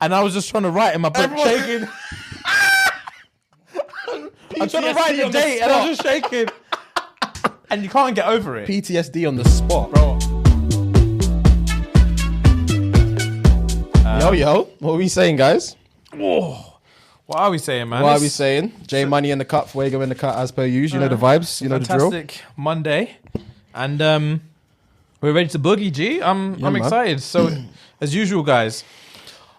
and I was just trying to write in my book, shaking. I'm trying to write the date, and I was just shaking. And you can't get over it. PTSD on the spot, Bro. Yo, what are we saying, guys? Whoa. What are we saying, man? What are we saying? J Money in the cut, Fuego in the cut, as per usual. You know the vibes, you know the drill. Fantastic Monday, and we're ready to boogie. G, I'm excited. So, as usual, guys,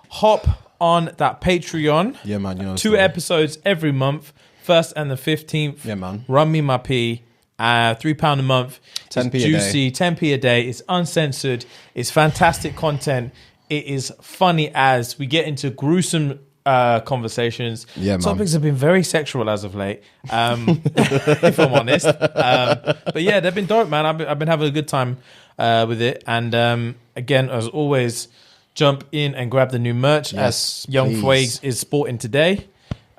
hop on that Patreon. Yeah, man. You know 2 episodes every month, 1st and the 15th. Yeah, man. Run me my P. £3 a month. 10p it's juicy, 10p a day. It's uncensored. It's fantastic content. It is funny as we get into gruesome conversations. Yeah, man. Topics have been very sexual as of late, if I'm honest. But yeah, they've been dope, man. I've been having a good time with it. And again, as always, jump in and grab the new merch as Young Fuegs is sporting today.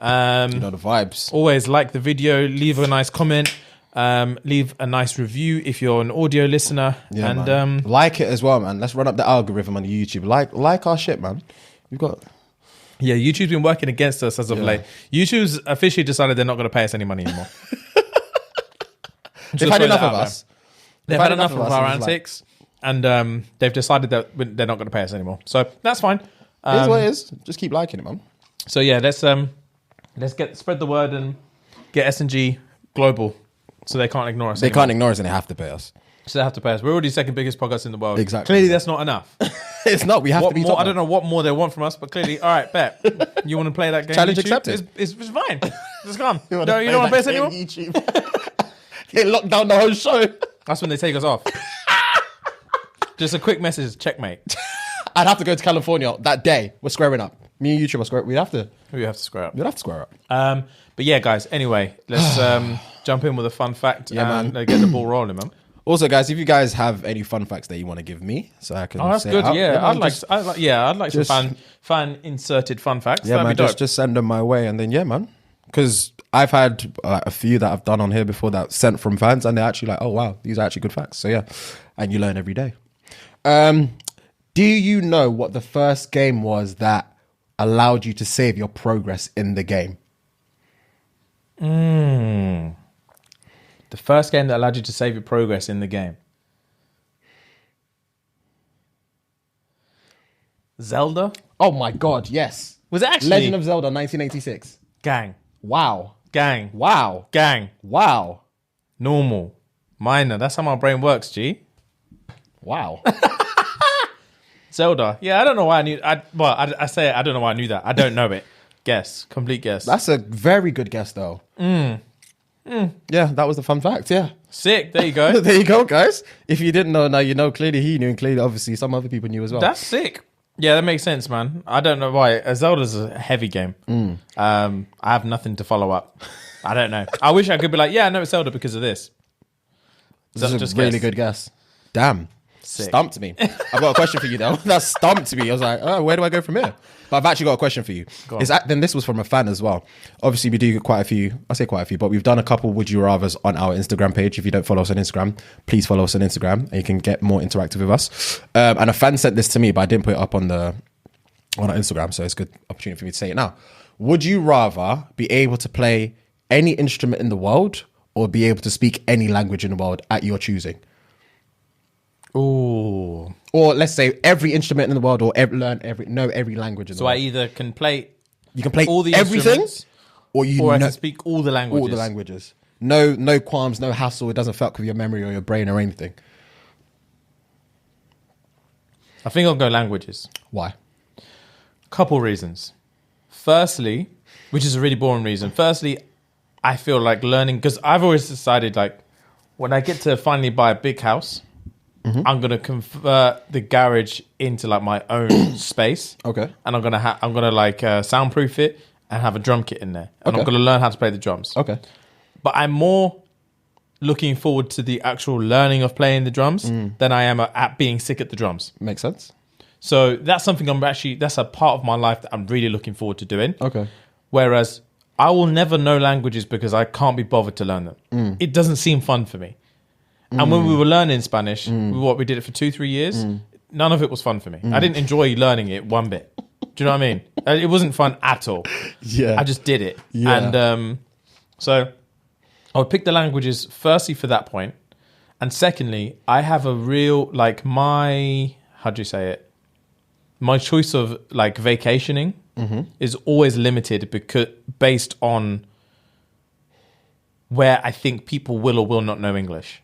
You know the vibes. Always like the video, leave a nice comment. Leave a nice review if you're an audio listener, and like it as well, man. Let's run up the algorithm on YouTube. Like our shit, man. We've got YouTube's been working against us as of late. YouTube's officially decided they're not going to pay us any money anymore. They've had enough of us. They've had enough of our antics, and they've decided that they're not going to pay us anymore. So that's fine. It is what it is. Just keep liking it, man. So yeah, let's spread the word and get SNG global. So they can't ignore us. They can't ignore us and they have to pay us. So they have to pay us. We're already second biggest podcast in the world. Exactly. Clearly that's not enough. It's not. We have to be more, top. I don't know what more they want from us, but clearly, all right, bet. You want to play that game? Challenge YouTube? accepted. It's fine. Just come. You don't want to pay us anymore? They locked down the whole show. That's when they take us off. Just a quick message, checkmate. I'd have to go to California that day. We're squaring up. Me and YouTube are squaring. We'd have to square up. We'd have to square up. But yeah, guys. Anyway, let's jump in with a fun fact and get the ball rolling, man. Also, guys, if you guys have any fun facts that you want to give me, so I can. Oh, that's say good. it out, Yeah, I'd like some fan inserted fun facts. Yeah, That'd man. be dope. Just send them my way, and then yeah, man. Because I've had a few that I've done on here before that sent from fans, and they're actually like, oh wow, these are actually good facts. So yeah, and you learn every day. Do you know what the first game was that allowed you to save your progress in the game? The first game that allowed you to save your progress in the game. Zelda? Oh my god, yes. Was it actually? Legend of Zelda 1986. Gang. Wow. Gang. Wow. Gang. Wow. Normal. Minor. That's how my brain works, G. Wow. Zelda. Yeah, I don't know why I knew. I say it, I don't know why I knew that. I don't know it. Guess. Complete guess. That's a very good guess, though. Yeah, that was the fun fact, yeah. Sick. There you go. There you go, guys. If you didn't know, now you know. Clearly he knew, and clearly, obviously, some other people knew as well. That's sick. Yeah, that makes sense, man. I don't know why. Zelda's a heavy game. I have nothing to follow up. I don't know. I wish I could be like, yeah, I know it's Zelda because of this. This is a really good guess. Damn. Sick. Stumped me. I've got a question for you, though. That stumped me. I was like, oh, where do I go from here? But I've actually got a question for you. Then this was from a fan as well. Obviously, we do quite a few. I say quite a few, but we've done a couple Would You Rathers on our Instagram page. If you don't follow us on Instagram, please follow us on Instagram and you can get more interactive with us. And a fan sent this to me, but I didn't put it up on our Instagram, so it's a good opportunity for me to say it now. Would you rather be able to play any instrument in the world or be able to speak any language in the world at your choosing? Ooh. Or let's say every instrument in the world, or know every language in the world. So I either can play. You can play all the everything, or I can speak all the languages. All the languages. No qualms, no hassle. It doesn't fuck with your memory or your brain or anything. I think I'll go languages. Why? Couple reasons. Firstly, which is a really boring reason. Firstly, I feel like learning, because I've always decided, like, when I get to finally buy a big house, I'm gonna convert the garage into like my own space. Okay. And I'm gonna like soundproof it and have a drum kit in there, and I'm gonna learn how to play the drums. Okay. But I'm more looking forward to the actual learning of playing the drums than I am at being sick at the drums. Makes sense. So that's something that's a part of my life that I'm really looking forward to doing. Okay. Whereas I will never know languages because I can't be bothered to learn them. It doesn't seem fun for me. And when we were learning Spanish, we did it for 2-3 years. None of it was fun for me. I didn't enjoy learning it one bit. Do Do you know what I mean? It wasn't fun at all. Yeah. I just did it. Yeah. And so I would pick the languages firstly for that point. And secondly, I have a real, like how do you say it? My choice of like vacationing is always limited based on where I think people will or will not know English.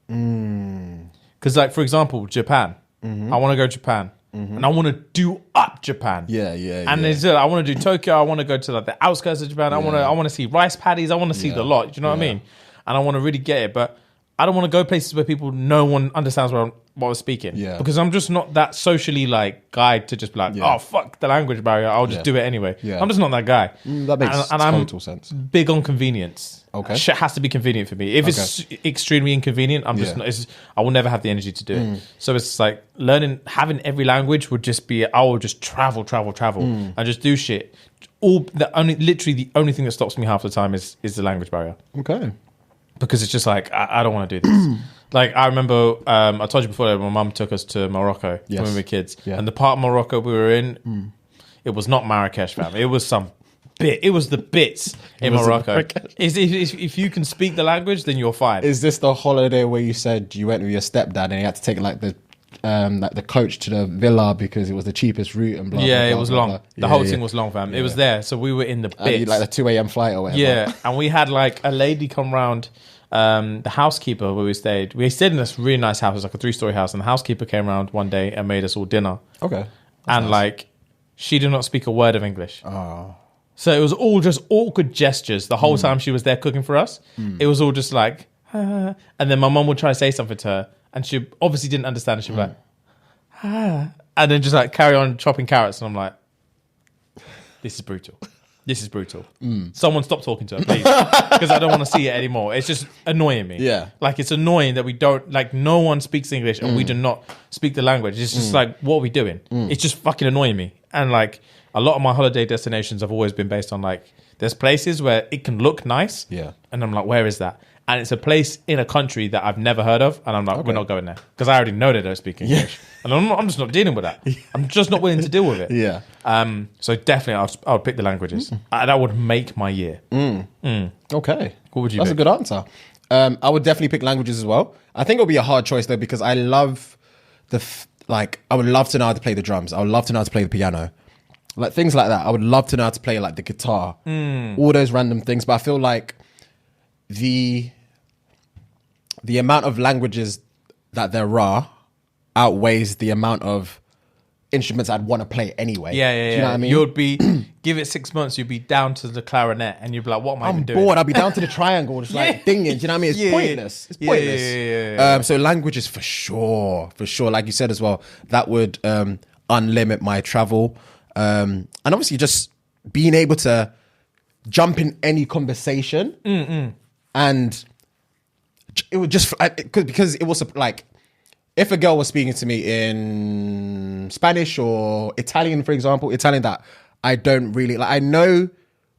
Because like, for example, Japan. I want to go to Japan. And I want to do up Japan. Yeah. And I want to do Tokyo. I want to go to like the outskirts of Japan. I want to see rice paddies. I want to see the lot. Do you know what I mean? And I want to really get it. But I don't want to go places where no one understands what I'm speaking. Yeah. Because I'm just not that socially like guy to just be like, oh, fuck the language barrier. I'll just do it anyway. Yeah. I'm just not that guy. That makes total sense. Big on convenience. Okay. Shit has to be convenient for me. If it's extremely inconvenient, I'm just not, I will never have the energy to do it. So it's like having every language would just be, I will just travel and just do shit. Literally the only thing that stops me half the time is the language barrier. Okay. Because it's just like, I don't want to do this. Like, I remember, I told you before that my mum took us to Morocco when we were kids. Yeah. And the part of Morocco we were in, it was not Marrakesh, fam. It was some bit. It was the bits in Morocco. If you can speak the language, then you're fine. Is this the holiday where you said you went with your stepdad and you had to take like the coach to the villa because it was the cheapest route and blah, blah, blah. Yeah, it was long. Blah. The whole thing was long, fam. It was there. So we were in the bits. Like the 2 a.m. flight or whatever. Yeah, and we had like a lady come round, the housekeeper where we stayed. We stayed in this really nice house. It was like a 3-story house. And the housekeeper came around one day and made us all dinner. Okay. And nice. Like, she did not speak a word of English. Oh. So it was all just awkward gestures the whole time she was there cooking for us. It was all just like, and then my mum would try to say something to her. And she obviously didn't understand. And she'd be like, and then just like carry on chopping carrots. And I'm like, this is brutal. This is brutal. Someone stop talking to her, please. Because I don't want to see it anymore. It's just annoying me. Yeah. Like, it's annoying that we don't, like, no one speaks English and we do not speak the language. It's just like, what are we doing? It's just fucking annoying me. And like, a lot of my holiday destinations have always been based on like, there's places where it can look nice. Yeah. And I'm like, where is that? And it's a place in a country that I've never heard of. And I'm like, we're not going there. Because I already know they don't speak English. And I'm just not dealing with that. I'm just not willing to deal with it. Yeah. So definitely I would pick the languages. That would make my year. Okay. What would you That's pick? a good answer. I would definitely pick languages as well. I think it'll be a hard choice though, because I love I would love to know how to play the drums. I would love to know how to play the piano. Like things like that. I would love to know how to play like the guitar. All those random things. But I feel like the amount of languages that there are outweighs the amount of instruments I'd want to play anyway. Yeah. Do you know what I mean? You'd be, give it 6 months, you'd be down to the clarinet and you'd be like, what am I even doing? I'm bored. I'd be down to the triangle, just like dinging. Do you know what I mean? It's pointless. It's pointless. Yeah. So languages for sure. Like you said as well, that would unlimit my travel. And obviously just being able to jump in any conversation and it would just, because it was like, if a girl was speaking to me in Spanish or Italian, for example, Italian that I don't really, like I know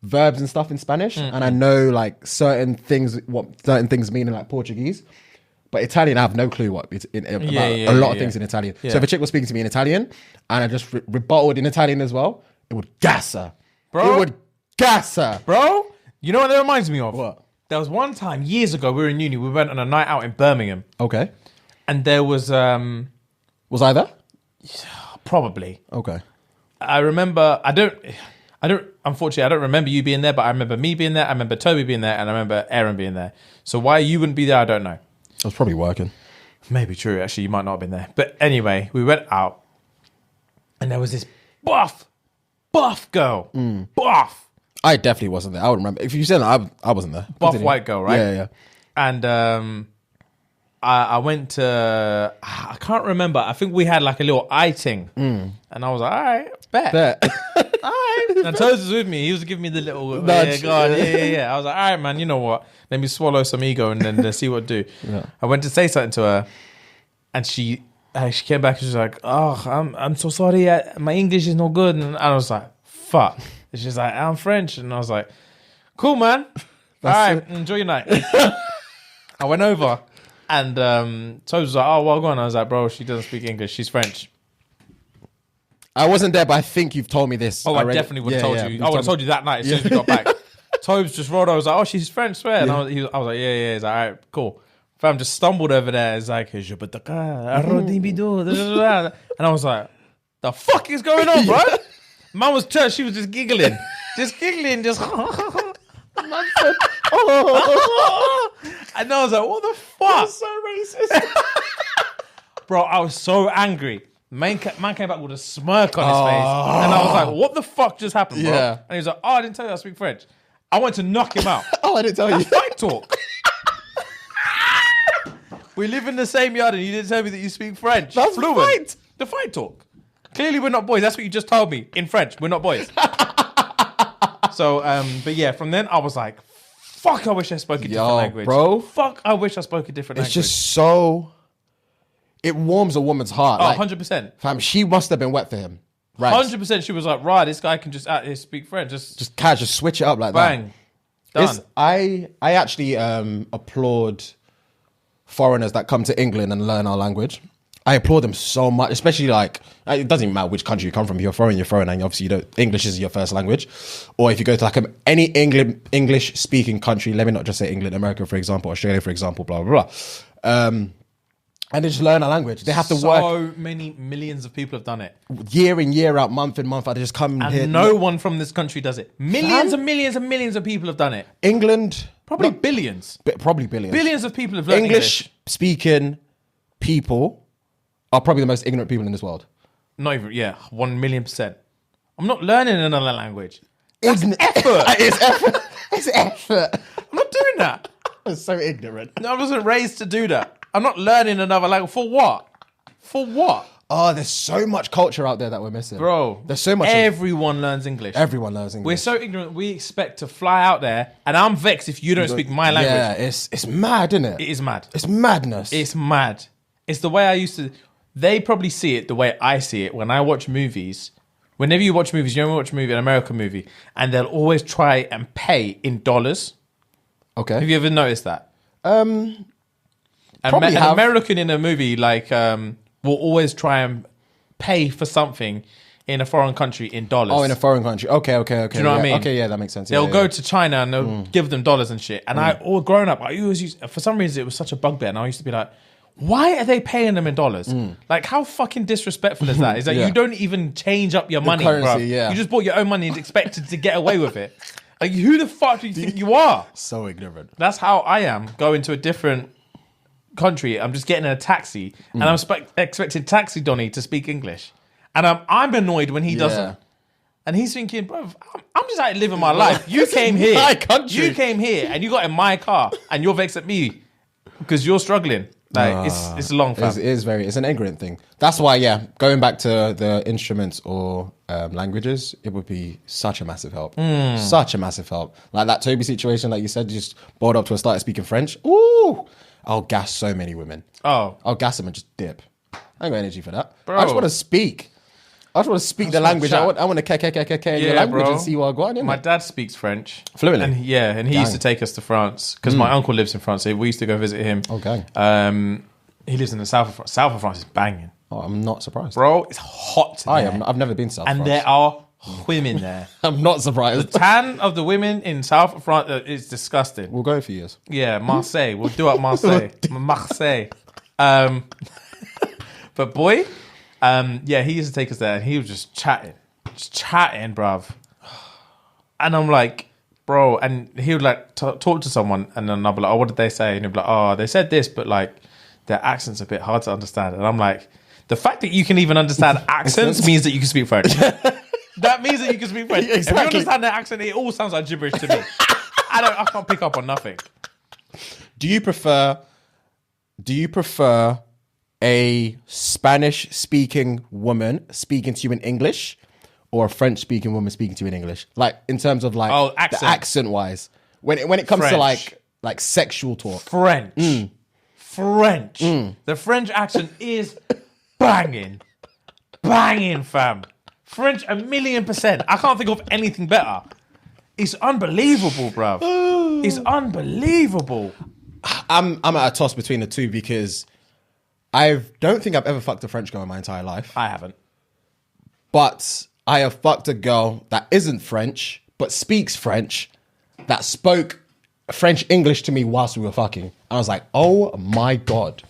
verbs and stuff in Spanish and I know like certain things mean in like Portuguese, but Italian I have no clue what it's about a lot of things in Italian. Yeah. So if a chick was speaking to me in Italian and I just rebutted in Italian as well, it would gas her. Bro? It would gas her. Bro, you know what that reminds me of? What? There was one time years ago, we were in uni, we went on a night out in Birmingham. Okay. And there was... was I there? Probably. Okay. I remember, unfortunately, I don't remember you being there, but I remember me being there, I remember Toby being there, and I remember Aaron being there. So why you wouldn't be there, I don't know. I was probably working. Maybe true, actually, you might not have been there. But anyway, we went out, and there was this buff girl. Buff. I definitely wasn't there. I would remember. If you said that, I wasn't there. Buff white girl, right? Yeah. And I went to, I can't remember. I think we had like a little outing. And I was like, all right, bet. All right. And Toes was with me. He was giving me the little nudge. Yeah. I was like, all right, man, you know what? Let me swallow some ego and then see what to do. Yeah. I went to say something to her and she came back and she was like, oh, I'm so sorry. My English is no good. And I was like, fuck. And she's like, I'm French. And I was like, cool, man. All right, enjoy your night. I went over. And Toes was like, oh, well, go on. I was like, bro, she doesn't speak English. She's French. I wasn't there, but I think you've told me this. Oh, I definitely would have told you. I would have told you that night as soon as we got back. Tobes just rolled. I was like, oh, she's French, swear. And I was like, yeah. He's like, all right, cool. Fam just stumbled over there. It's like, and I was like, the fuck is going on, bro? Man was church. She was just giggling. And I was like, what the fuck? That's so racist. Bro, I was so angry. Man came back with a smirk on his face. And I was like, what the fuck just happened, bro? Yeah. And he was like, oh, I didn't tell you I speak French. I went to knock him out. I didn't tell you. Fight talk. We live in the same yard and you didn't tell me that you speak French. That's fluent. fight. The fight talk. Clearly we're not boys. That's what you just told me. In French, we're not boys. So, but yeah, from then I was like, fuck, I wish I spoke a different language. Bro. Fuck, I wish I spoke a different language. It's just so... It warms a woman's heart. Oh, like, 100%. Fam, she must have been wet for him. Right. 100% she was like, right, this guy can just out here speak French. Just switch it up like bang. that. Done. I actually applaud foreigners that come to England and learn our language. I applaud them so much, especially like, it doesn't matter which country you come from. If you're foreign, and obviously you don't, English is your first language. Or if you go to like any English speaking country, let me not just say England, America, for example, Australia, for example, blah, blah, blah. And they just learn a language. They have to work. So many millions of people have done it. Year in, year out, month in, month out. They just come and here. No one from this country does it. Millions and millions and millions of people have done it. England. Probably billions. Probably billions. Billions of people have learned English. Speaking people are probably the most ignorant people in this world. Not even, 1,000,000%. I'm not learning another language. It's effort. It's effort. It's effort. I'm not doing that. I'm so ignorant. No, I wasn't raised to do that. I'm not learning another language. For what? For what? Oh, there's so much culture out there that we're missing. Bro, there's so much. Everyone learns English. Everyone learns English. We're so ignorant. We expect to fly out there, and I'm vexed if you don't speak my language. Yeah, it's mad, isn't it? It is mad. It's madness. It's mad. It's the way I used to... They probably see it the way I see it when I watch movies. Whenever you watch movies, you watch a movie, an American movie, and they'll always try and pay in dollars. Okay. Have you ever noticed that? An American in a movie will always try and pay for something in a foreign country in dollars. Oh, in a foreign country. Okay. Do you know what I mean? Okay, yeah, that makes sense. They'll go to China and they'll give them dollars and shit. And growing up, I always used, for some reason, it was such a bugbear. And I used to be like, why are they paying them in dollars? Like, how fucking disrespectful is that? Is that you don't even change up your money, bro. Yeah. You just bought your own money and expected to get away with it. Like, who the fuck do you think you are? So ignorant. That's how I am going to a different country. I'm just getting in a taxi and I'm expecting Taxi Donny to speak English. And I'm annoyed when he doesn't. And he's thinking, bro, I'm just out living my life. You came here. My country. You came here and you got in my car and you're vexed at me because you're struggling. Like, it's a long fam. It's an ignorant thing. That's why, going back to the instruments or languages, it would be such a massive help. Such a massive help. Like that Toby situation, like you said, just boiled up to a started speaking French. Ooh, I'll gas so many women. Oh. I'll gas them and just dip. I ain't got energy for that. Bro. I just want to speak. I just want to speak the language. I want to k in your language and see what I got. My dad speaks French fluently. And he used to take us to France because my uncle lives in France. So we used to go visit him. Okay. He lives in the south of France. South of France is banging. Oh, I'm not surprised, bro. It's hot. I've never been south. And France. there are women there. I'm not surprised. The tan of the women in south of France is disgusting. We'll go for years. Yeah, Marseille. We'll do it Marseille. Marseille. But boy, he used to take us there and he was just chatting, bruv. And I'm like, bro, and he would like talk to someone and then I'll be like, oh, what did they say? And he'll be like, oh, they said this, but like their accent's a bit hard to understand. And I'm like, the fact that you can even understand accents means that you can speak French. That means that you can speak French. Exactly. If you understand their accent, it all sounds like gibberish to me. I can't pick up on nothing. Do you prefer a Spanish-speaking woman speaking to you in English or a French-speaking woman speaking to you in English? Like, in terms of like accent. the accent-wise. When it comes to like sexual talk. French. French. The French accent is banging. Banging, fam. French 1,000,000%. I can't think of anything better. It's unbelievable, bruv. It's unbelievable. I'm at a toss between the two because I don't think I've ever fucked a French girl in my entire life. I haven't. But I have fucked a girl that isn't French, but speaks French, that spoke French English to me whilst we were fucking. I was like, oh my God,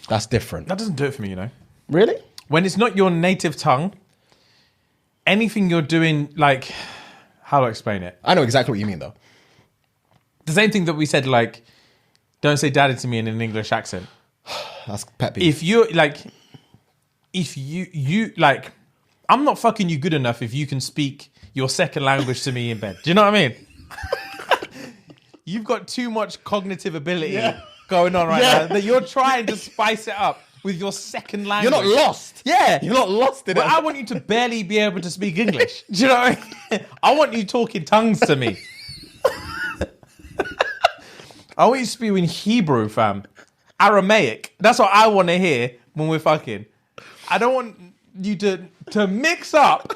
that's different. That doesn't do it for me, you know. Really? When it's not your native tongue, anything you're doing, like, how do I explain it? I know exactly what you mean, though. The same thing that we said, like, don't say daddy to me in an English accent. That's pet peeve. If you like, I'm not fucking you good enough if you can speak your second language to me in bed. Do you know what I mean? You've got too much cognitive ability going on right now that you're trying to spice it up with your second language. You're not lost. Yeah. You're not lost in it. I want you to barely be able to speak English. Do you know what I mean? I want you talking tongues to me. I want you spewing Hebrew, fam. Aramaic. That's what I want to hear when we're fucking. I don't want you to mix up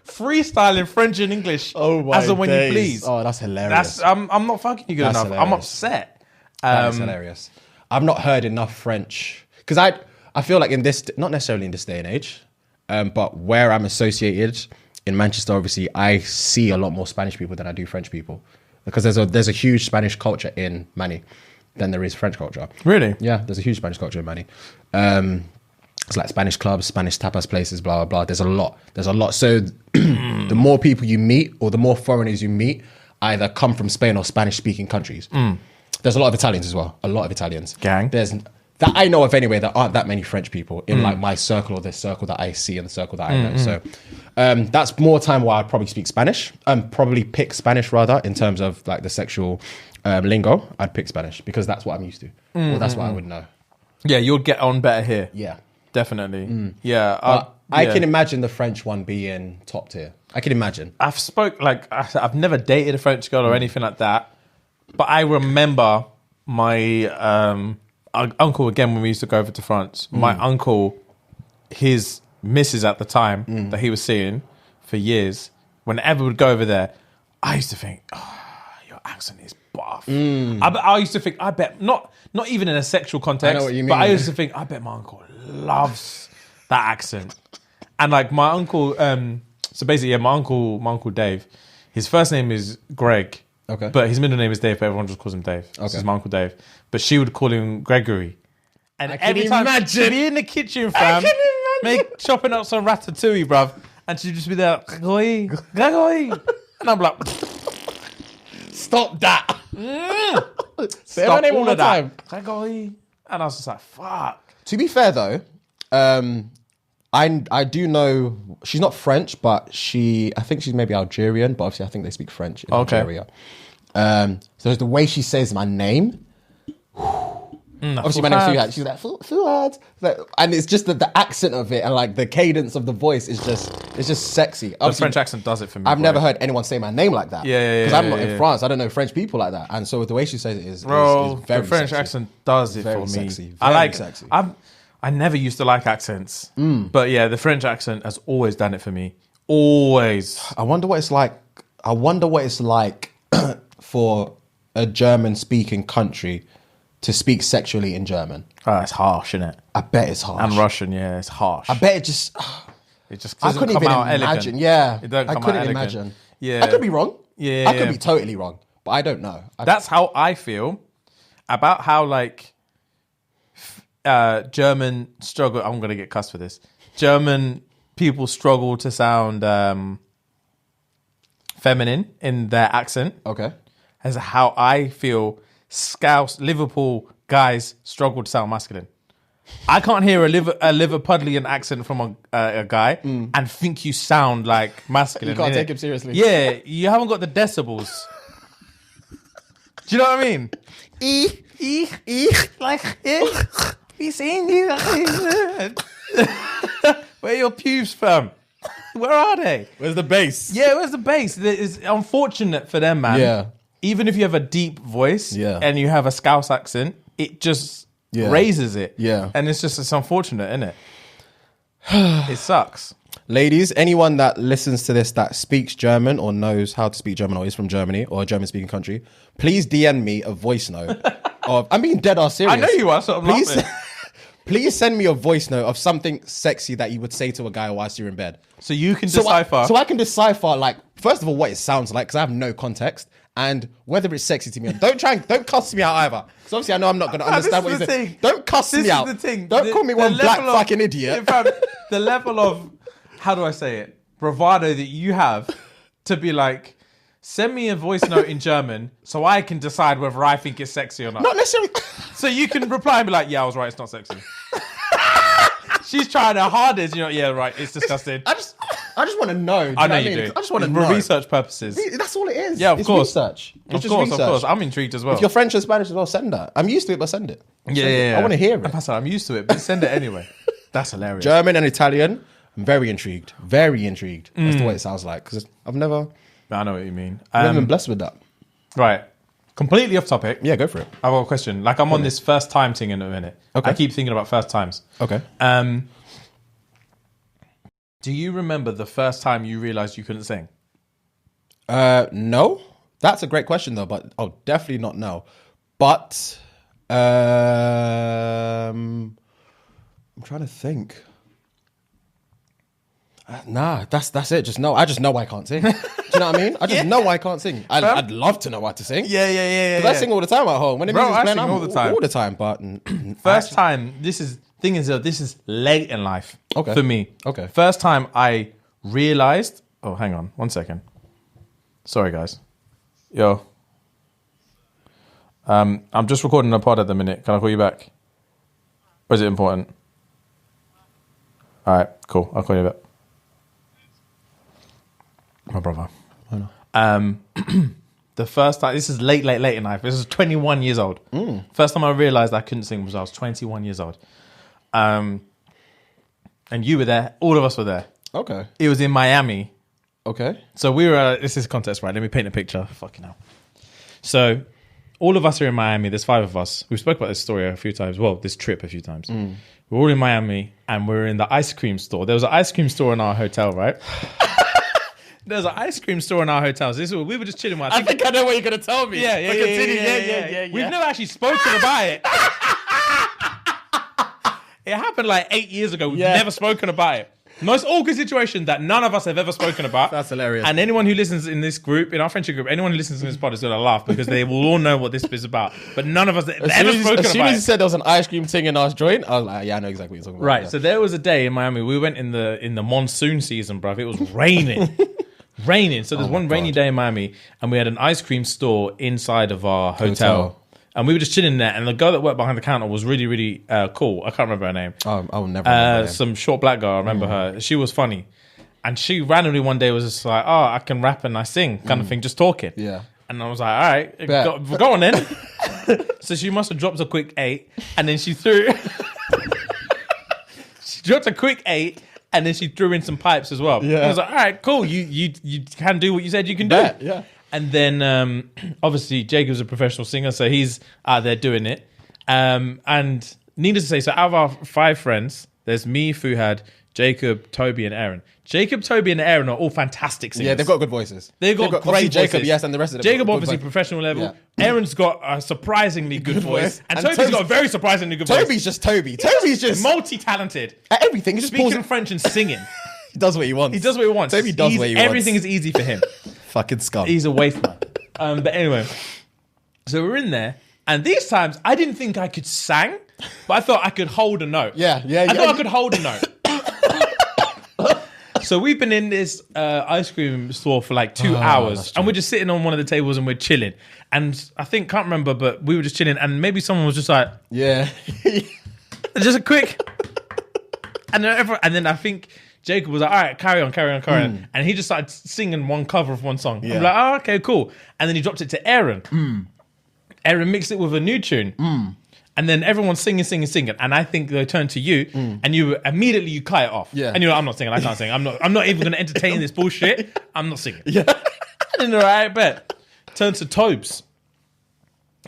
freestyling French and English as and when you please. Oh, that's hilarious. I'm not fucking you good enough. Hilarious. I'm upset. That's hilarious. I've not heard enough French because I feel like in this, not necessarily in this day and age, but where I'm associated in Manchester, obviously, I see a lot more Spanish people than I do French people because there's a huge Spanish culture in Manny than there is French culture. Really? Yeah, there's a huge Spanish culture in Manny. It's like Spanish clubs, Spanish tapas places, blah, blah, blah. There's a lot. So the more people you meet or the more foreigners you meet either come from Spain or Spanish-speaking countries. There's a lot of Italians as well. A lot of Italians. Gang. There's that I know of anyway. There aren't that many French people in like my circle or the circle that I see and the circle that I know. So that's more time where I'd probably speak Spanish. Probably pick Spanish rather in terms of like the sexual lingo. I'd pick Spanish because that's what I'm used to. Or that's what I would know. Yeah, you'll get on better here. Yeah. Definitely. Yeah. I can imagine the French one being top tier. I can imagine. I've never dated a French girl or anything like that. But I remember my uncle, again, when we used to go over to France, my uncle, his missus at the time that he was seeing for years, whenever we'd go over there, I used to think, oh, your accent is buff. I used to think, I bet, not even in a sexual context, I know what you mean, but I used to think, I bet my uncle loves that accent. And like my uncle, so basically, my uncle Dave, his first name is Greg. Okay. But his middle name is Dave, but everyone just calls him Dave. Okay. This is my Uncle Dave. But she would call him Gregory. And every time she'd be in the kitchen, fam, chopping up some ratatouille, bruv. And she'd just be there, Gregory, Gregory. And I'm like, stop that. Say my name all the time. Gregory. And I was just like, fuck. To be fair though, I do know she's not French, but I think she's maybe Algerian, but obviously I think they speak French in Algeria. So the way she says my name, obviously my name's Fuad. She's like Fuad, and it's just the accent of it and like the cadence of the voice is just sexy. The French accent does it for me. I've never heard anyone say my name like that. Yeah. Because I'm not in France. I don't know French people like that, and so the way she says it is very the French sexy. accent does it Very for me. sexy. I like. Sexy. I never used to like accents, but yeah, the French accent has always done it for me. Always. I wonder what it's like for a German-speaking country to speak sexually in German. Oh, it's harsh, isn't it? I bet it's harsh. And Russian, yeah, it's harsh. I bet it just I couldn't even imagine. Elegant. Yeah, It don't I come couldn't out imagine. elegant. Yeah, I could be wrong. Yeah, I could be totally wrong, but I don't know. That's how I feel about how like German struggle. I'm gonna get cussed for this. German people struggle to sound feminine in their accent. Okay. As how I feel Scouse Liverpool guys struggle to sound masculine. I can't hear a Liverpudlian accent from a guy and think you sound like masculine. You can't take him seriously. Yeah, you haven't got the decibels. Do you know what I mean? Like, we seen you. Where are your pubes from? Where are they? Where's the bass? Yeah, where's the bass? It's unfortunate for them, man. Yeah. Even if you have a deep voice and you have a Scouse accent, it just raises it. Yeah. And it's unfortunate, isn't it? It sucks. Ladies, anyone that listens to this that speaks German or knows how to speak German or is from Germany or a German-speaking country, please DM me a voice note of... I'm being dead ass serious. I know you are, so I'm laughing. Please send me a voice note of something sexy that you would say to a guy whilst you're in bed. So you can decipher. So I can decipher, like, first of all, what it sounds like, because I have no context, and whether it's sexy to me. Don't cuss me out either. Because obviously I know I'm not going to understand what you're saying. Don't cuss me out. This is the thing. Don't call me one black fucking idiot. In fact, the level of, how do I say it, bravado that you have to be like, send me a voice note in German so I can decide whether I think it's sexy or not. Not necessarily. So you can reply and be like, yeah, I was right, it's not sexy. She's trying her hardest, yeah, right, it's disgusting. I just want to know. I know you do. I just want to For know. research purposes. That's all it is. Yeah, of course. Research. Of course. I'm intrigued as well. If you're French and Spanish as well, send that. I'm used to it, but send it. Yeah. I want to hear it. I'm used to it, but send it anyway. That's hilarious. German and Italian, I'm very intrigued. Very intrigued as to what it sounds like. Because I've never I know what you mean. been blessed with that. Right. Completely off topic. Yeah, go for it. I've got a question. Like, I'm on this first time thing in a minute. Okay. I keep thinking about first times. Okay. Do you remember the first time you realized you couldn't sing? No. That's a great question, though, but I'll definitely not know. But I'm trying to think. Nah, that's it. I just know I can't sing. Do you know what I mean? I just know I can't sing. I'd love to know how to sing. Yeah. Because I sing all the time at home. When the music's playing, all the time. All the time. But first time, this is late in life for me. Okay. First time I realized. Oh, hang on, 1 second. Sorry, guys. Yo. I'm just recording a pod at the minute. Can I call you back? Or is it important? All right, cool. I'll call you back. My brother. The first time, this is late in life. This is 21 years old. First time I realized I couldn't sing was I was 21 years old. And you were there. All of us were there. Okay. It was in Miami. Okay. So we were, this is context, right? Let me paint a picture. Fucking hell. So all of us are in Miami. There's 5 of us. We've spoke about this story a few times. Well, this trip a few times. We're all in Miami and we're in the ice cream store. There was an ice cream store in our hotel, right? There's an ice cream store in our hotel. So we were just chilling. I think I know what you're going to tell me. Yeah. We've never actually spoken about it. It happened like 8 years ago. We've never spoken about it. Most awkward situation that none of us have ever spoken about. That's hilarious. And anyone who listens in this group, in our friendship group, anyone who listens to this pod is going to laugh because they will all know what this is about. But none of us have ever spoken about it. As soon as you said there was an ice cream thing in our joint, I was like, yeah, I know exactly what you're talking about. Right. Yeah. So there was a day in Miami. We went in the monsoon season, bruv. It was raining. So there's one rainy day in Miami and we had an ice cream store inside of our hotel. And we were just chilling there, and the girl that worked behind the counter was really, really cool. I can't remember her name. Oh, I'll never remember her name. Some short black girl, I remember her. She was funny. And she randomly one day was just like, oh, I can rap and I sing, kind of thing, just talking. Yeah. And I was like, all right, go on then. So she must have dropped a quick 8, and then she threw... she dropped a quick 8, and then she threw in some pipes as well. Yeah. I was like, all right, cool. You can do what you said you can do. Yeah. And then, obviously, Jacob's a professional singer, so he's out there doing it. And needless to say, so out of our 5 friends, there's me, Fuhad, Jacob, Toby, and Aaron. Jacob, Toby, and Aaron are all fantastic singers. Yeah, they've got good voices. They've got great Jacob, voices. yes, and the rest of them. Jacob, obviously, professional level. Yeah. Aaron's got a surprisingly good voice. And Toby's got a very surprisingly good Toby's voice. just Toby. Toby's just... multi-talented. At everything. He just Speaking French and singing. He does what he wants. Toby does what he wants. Everything is easy for him. Fucking scum. He's a waif man. But anyway, so we're in there, and these times I didn't think I could sing, but I thought I could hold a note. Yeah. I thought I could hold a note. So we've been in this ice cream store for like 2 hours, and we're just sitting on one of the tables and we're chilling. And I think, can't remember, but we were just chilling, and maybe someone was just like, yeah, just a quick, and then I think Jacob was like, all right, carry on. And he just started singing one cover of one song. Yeah. I'm like, oh, okay, cool. And then he dropped it to Aaron. Aaron mixed it with a new tune. And then everyone's singing. And I think they turned to you and you immediately you cut it off. Yeah. And you're like, I'm not singing, I can't sing. I'm not even going to entertain this bullshit. I'm not singing. Yeah. And then, all right, bet. Turns to Tobes.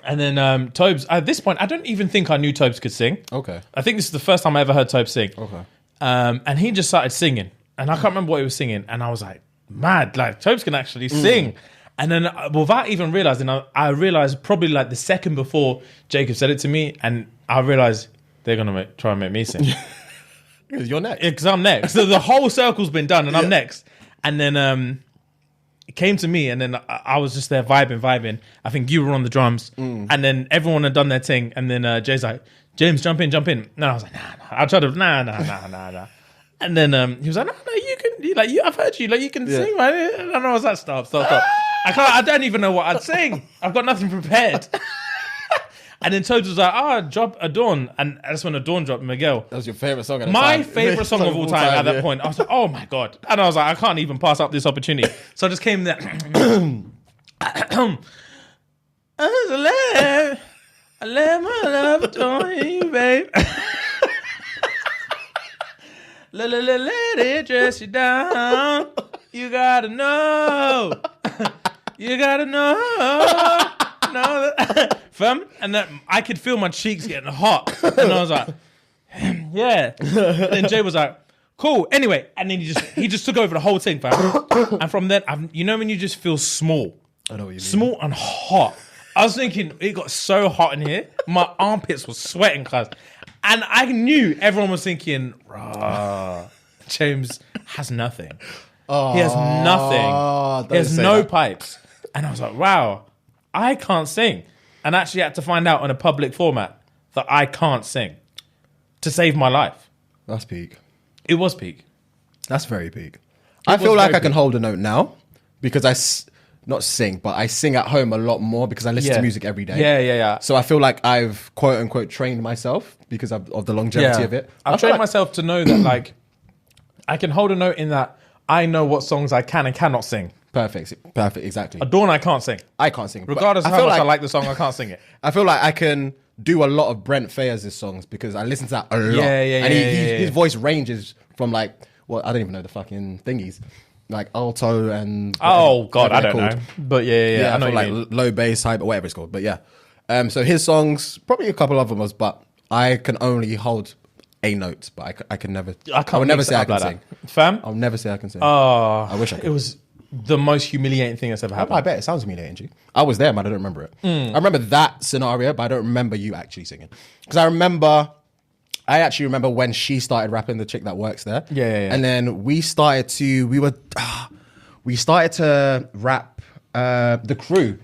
And then Tobes, at this point, I don't even think I knew Tobes could sing. Okay. I think this is the first time I ever heard Tobes sing. Okay. And he just started singing. And I can't remember what he was singing. And I was like, mad, like Tobes can actually sing. And then without even realizing, I realized probably like the second before Jacob said it to me. And I realized they're going to try and make me sing. You're next. Because I'm next. So the whole circle's been done and I'm next. And then it came to me and then I was just there vibing. I think you were on the drums. And then everyone had done their thing. And then Jay's like, James, jump in. And I was like, nah. I tried to, nah. And then he was like, no, you can, I've heard you, you can sing, man. And I was like, stop. I don't even know what I'd sing. I've got nothing prepared. And then Toad was like, drop Adorn. And that's when Adorn dropped Miguel. That was your favourite song at the My time. favourite song of all time at that point. I was like, oh my God. And I was like, I can't even pass up this opportunity. So I just came there. I let my love adorn you, babe. Let it dress you down. You gotta know. No, fam, and that I could feel my cheeks getting hot, and I was like, yeah. And then Jay was like, cool. Anyway, and then he just took over the whole thing, fam. And from then, when you just feel small, I know what you mean. Small and hot. I was thinking it got so hot in here, my armpits were sweating, cuz, and I knew everyone was thinking, James has nothing. He has nothing. He has no pipes. And I was like, wow, I can't sing. And I actually had to find out on a public format that I can't sing to save my life. That's peak. It was peak. That's very peak. I feel like I can hold a note now because not sing, but I sing at home a lot more because I listen to music every day. Yeah. So I feel like I've quote unquote trained myself because of the longevity of it. I've trained myself to know that I can hold a note in that I know what songs I can and cannot sing. Perfect, exactly. Adorn, I can't sing. I can't sing. Regardless of how much I like the song, I can't sing it. I feel like I can do a lot of Brent Fayers' songs because I listen to that a lot. And his voice ranges from I don't even know the fucking thingies. Like alto and... Oh, God, I don't know. But yeah, I know like low bass, high, whatever it's called. But yeah. So his songs, probably a couple of them was, but I can only hold a note, but I can never... I would never say I can sing. Fam? I'll never say I can sing. Oh, I wish I could. It was the most humiliating thing that's ever happened. I bet it sounds humiliating, G. I was there, man. I don't remember it. I remember that scenario, but I don't remember you actually singing. Because I actually remember when she started rapping, the chick that works there. Yeah. And then we started to rap The Crew.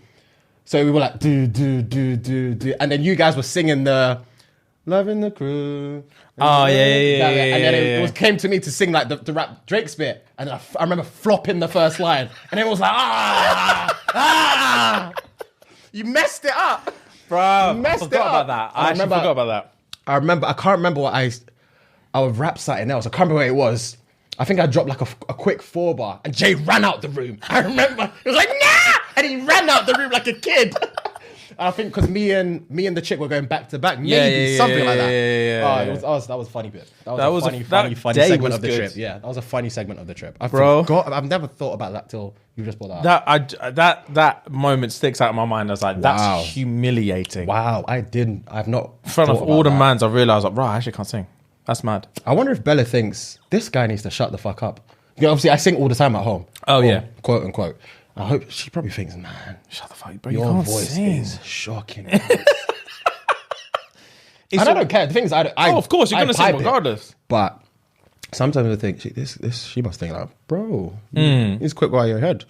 So we were like, do. And then you guys were singing the Loving the Crew. Oh, yeah. And then it came to me to sing like the rap Drake's bit. And I remember flopping the first line. And it was like, you messed it up. Bro, I forgot about that. I actually forgot about that. I can't remember what I would rap something else. I can't remember what it was. I think I dropped like a quick 4-bar and Jay ran out the room. I remember. He was like, nah! And he ran out the room like a kid. I think because me and the chick were going back to back, maybe something like that. Yeah. That was a funny bit. That was a funny segment of the trip. Yeah, that was a funny segment of the trip. I've never thought about that till you just brought that up. That moment sticks out in my mind. I was like, that's humiliating. Wow, I've not in front of all the mans. I realized, like, bro, I actually can't sing. That's mad. I wonder if Bella thinks this guy needs to shut the fuck up. You know, obviously, I sing all the time at home. Oh yeah, quote unquote. I hope she probably thinks, man, shut the fuck up, bro. Your you can't voice sing. is shocking. And I don't care. The thing is, of course, you're gonna sing regardless. But sometimes I think she must think like, bro, it's quick while you're ahead.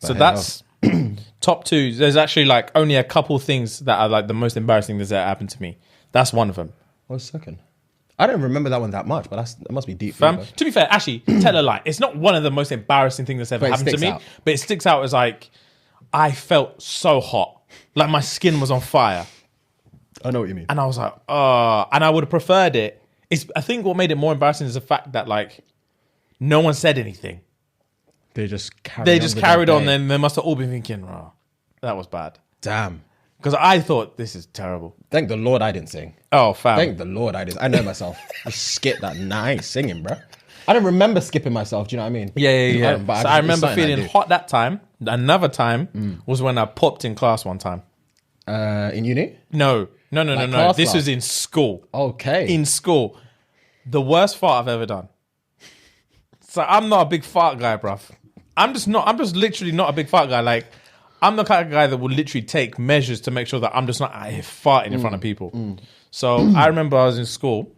But so that's top two. There's actually like only a couple things that are like the most embarrassing things that happened to me. That's one of them. What's second? I don't remember that one that much, but that must be deep. Fam, to be fair, actually, tell a lie. It's not one of the most embarrassing things that's ever happened to me, but it sticks out as like, I felt so hot. Like my skin was on fire. I know what you mean. And I was like, and I would have preferred it. I think what made it more embarrassing is the fact that like, no one said anything. They just carried on. Then they must have all been thinking, that was bad. Damn. Because I thought, this is terrible. Thank the Lord I didn't sing. Oh, fam. Thank the Lord I didn't. I know myself. Just skip that nice singing, bro. I don't remember skipping myself. Do you know what I mean? Yeah. So I remember feeling hot that time. Another time was when I popped in class one time. In uni? No. This was in school. Okay. In school. The worst fart I've ever done. So I'm not a big fart guy, bruv. I'm just literally not a big fart guy. Like, I'm the kind of guy that will literally take measures to make sure that I'm just not out here farting in front of people. So I remember I was in school,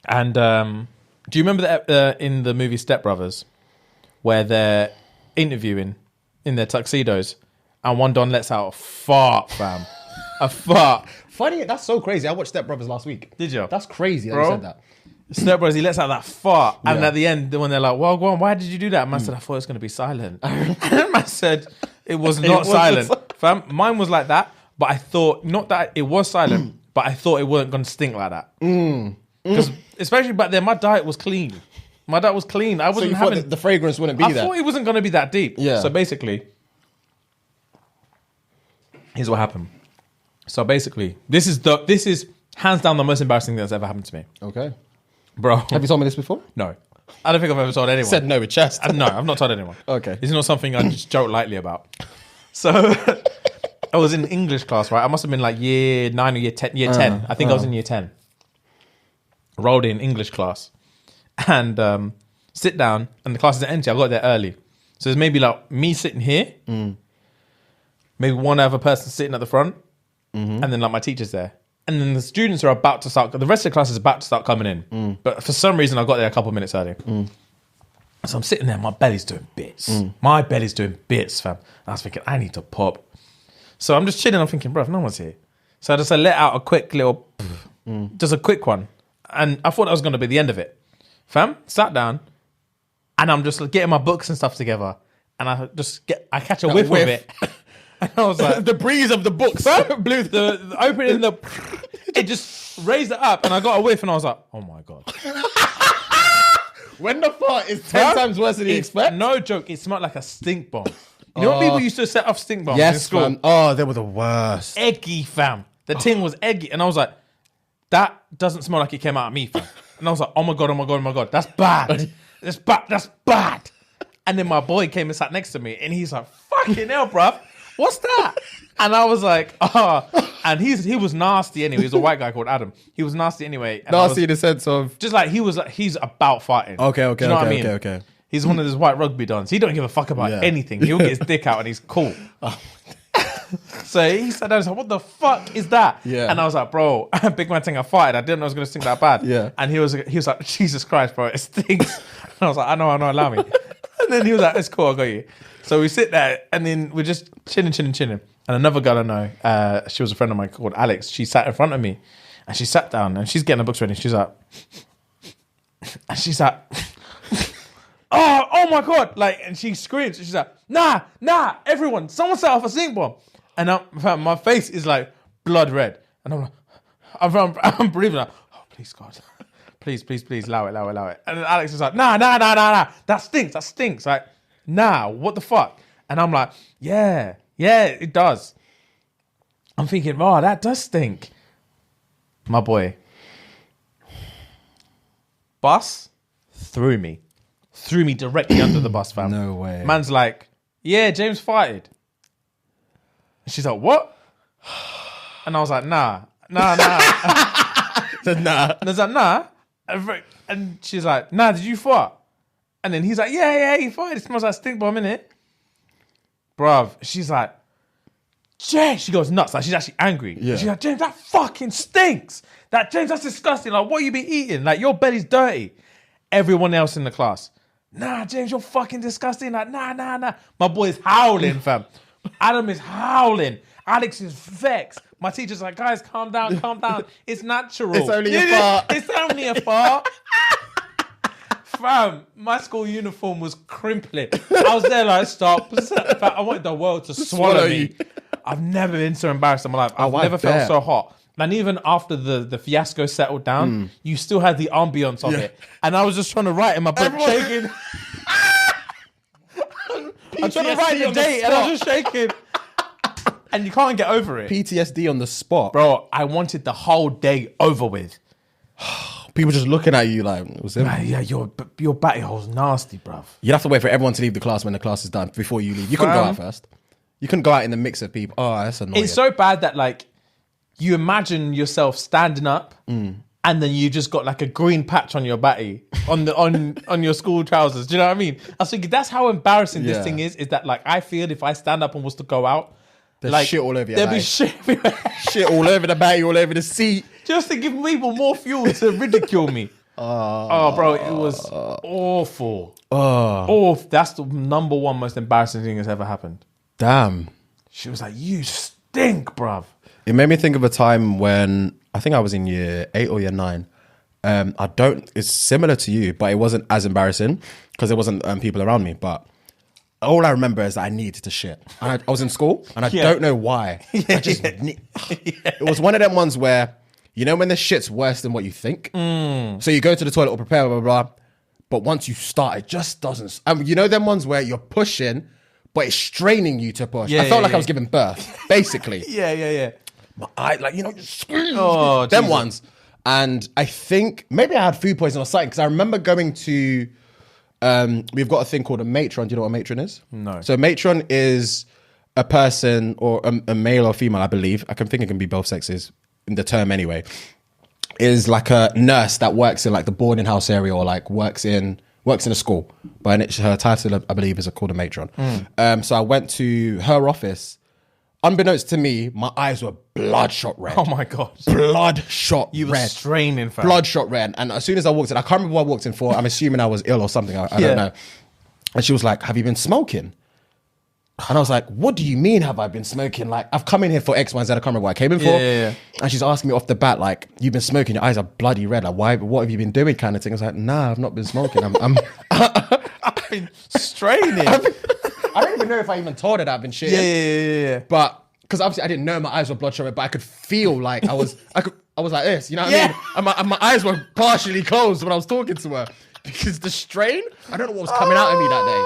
and do you remember that in the movie Step Brothers, where they're interviewing in their tuxedos, and one don lets out a fart, fam, a fart. Funny, that's so crazy. I watched Step Brothers last week. Did you? That's crazy that Bro. you said that. Step Brothers, he lets out that fart, and Yeah. at the end, when they're like, "Well, go on, why did you do that?" Man said, "I thought it was going to be silent." And man said, "It was not wasn't silent." Fam, mine was like that, but I thought not that it was silent, but I thought it wasn't going to stink like that. Because especially back then, my diet was clean. My diet was clean. I So wasn't you thought having. that the fragrance wouldn't be I there? thought it wasn't going to be that deep. Yeah. So basically, here's what happened. So basically, this is hands down the most embarrassing thing that's ever happened to me, Okay. bro. Have you told me this before? No, I don't think I've ever told anyone. Said no with chest. No, I've not told anyone. Okay. This is not something I just joke lightly about. So I was in English class, right? I must have been like year 9 or year 10. I think I was in year 10. Rolled in English class and sit down, and the class is empty. I got there early. So there's maybe like me sitting here, maybe one other person sitting at the front, and then like my teacher's there. And then the students are about to start, the rest of the class is about to start coming in. But for some reason, I got there a couple of minutes early. So I'm sitting there, my belly's doing bits. My belly's doing bits, fam. And I was thinking, I need to pop. So I'm just chilling, I'm thinking, bruv, no one's here. So I just let out a quick little, just a quick one. And I thought that was going to be the end of it. Fam, sat down, and I'm just getting my books and stuff together. And I catch a whiff of it. And I was like, the breeze of the books blew the opening it just raised it up, and I got a whiff, and I was like, oh my God. When the fart is 10 times worse than you expect. No joke, it smelled like a stink bomb. You know when people used to set off stink bombs in Yes, school? fam. Oh, they were the worst. Eggy, fam. The thing was eggy. And I was like, that doesn't smell like it came out of me, fam. And I was like, oh my God, oh my God, oh my God. That's bad. That's bad. That's bad. And then my boy came and sat next to me, and he's like, fucking hell, bruv. What's that? And I was like, and he was nasty anyway. He was a white guy called Adam. He was nasty anyway. And Nasty in the sense of... just like he's about fighting. Okay, Do you know what I mean? okay. He's one of those white rugby dons. He don't give a fuck about anything. He'll get his dick out and he's cool. So he said, I was like, what the fuck is that? Yeah. And I was like, bro, big man thing, I farted. I didn't know it was going to stink that bad. Yeah. And he was like, Jesus Christ, bro, it stinks. And I was like, I know, allow me. And then he was like, it's cool, I got you. So we sit there, and then we're just chilling. And another girl I know, she was a friend of mine called Alex. She sat in front of me, and she sat down, and she's getting her books ready. She's like, oh my God. Like, and she screams. She's like, nah, everyone, someone set off a stink bomb. And my face is like blood red. And I'm like, I'm breathing like, oh, please, God. Please, allow it. And then Alex is like, nah. That stinks. Like, nah, what the fuck? And I'm like, yeah, it does. I'm thinking, oh, that does stink. My boy. Bus threw me directly under the bus, fam. No way. Man's like, yeah, James farted. And she's like, what? And I was like, nah. Said nah. And I was like, nah. And she's like, nah, did you fart? And then he's like, yeah, he farted. It smells like stink bomb, innit? Bruv, she's like, James, she goes nuts. Like, she's actually angry. Yeah. She's like, James, that fucking stinks. James, that's disgusting. Like, what you been eating? Like, your belly's dirty. Everyone else in the class, nah, James, you're fucking disgusting. Like, nah. My boy's howling, fam. Adam is howling. Alex is vexed. My teacher's like, guys, calm down. It's natural. It's only a fart. It's only a fart. Fam, my school uniform was crimpling. I was there like, stop. Fam, I wanted the world to swallow me. I've never been so embarrassed in my life. I've never felt so hot. And even after the fiasco settled down, you still had the ambience of it. And I was just trying to write in my book, shaking. I'm trying to write the date, and I was just shaking. And you can't get over it. PTSD on the spot. Bro, I wanted the whole day over with. People just looking at you like, was it? Yeah, your batty hole's nasty, bruv. You'd have to wait for everyone to leave the class when the class is done before you leave. You couldn't go out first. You couldn't go out in the mix of people. Oh, that's annoying. It's so bad that, like, you imagine yourself standing up and then you just got like a green patch on your batty on your school trousers. Do you know what I mean? I was thinking that's how embarrassing this thing is that like I feel if I stand up and was to go out, there's like shit all over your there'd be batty. shit everywhere. Shit all over the batty, all over the seat. Just to give people more fuel to ridicule me. Oh, bro, it was awful. Oh, that's the number one most embarrassing thing that's ever happened. Damn. She was like, "You stink, bruv." It made me think of a time when I think I was in year 8 or year 9. It's similar to you, but it wasn't as embarrassing because there wasn't people around me. But all I remember is that I needed to shit. And I was in school and I don't know why. It was one of them ones where, you know, when the shit's worse than what you think. So you go to the toilet or prepare, blah, blah, blah. But once you start, it just doesn't. You know them ones where you're pushing, but it's straining you to push. I felt like I was giving birth, basically. Yeah. My eye, like, you know, just scream. Oh, them Jesus. ones. And I think maybe I had food poisoning or something because I remember going to, we've got a thing called a matron. Do you know what a matron is? No. So a matron is a person or a male or female, I believe. I can think it can be both sexes in the term anyway. Is like a nurse that works in like the boarding house area or like works in a school. But her title, I believe, is called a matron. So I went to her office. Unbeknownst to me, my eyes were bloodshot red. Oh my God. Bloodshot red. You were straining, fam. Bloodshot red. And as soon as I walked in, I can't remember what I walked in for. I'm assuming I was ill or something. I don't know. And she was like, "Have you been smoking?" And I was like, "What do you mean have I been smoking? Like, I've come in here for X, Y, and Z. I can't remember what I came in for." Yeah. And she's asking me off the bat, like, "You've been smoking, your eyes are bloody red. Like, why? What have you been doing?" Kind of thing. I was like, "Nah, I've not been smoking. I've been straining. I don't even know if I even told her that I've been shitting. Yeah. But because obviously I didn't know my eyes were bloodshot red, but I could feel like I was like this, you know what I mean? And my eyes were partially closed when I was talking to her because the strain, I don't know what was coming out of me that day.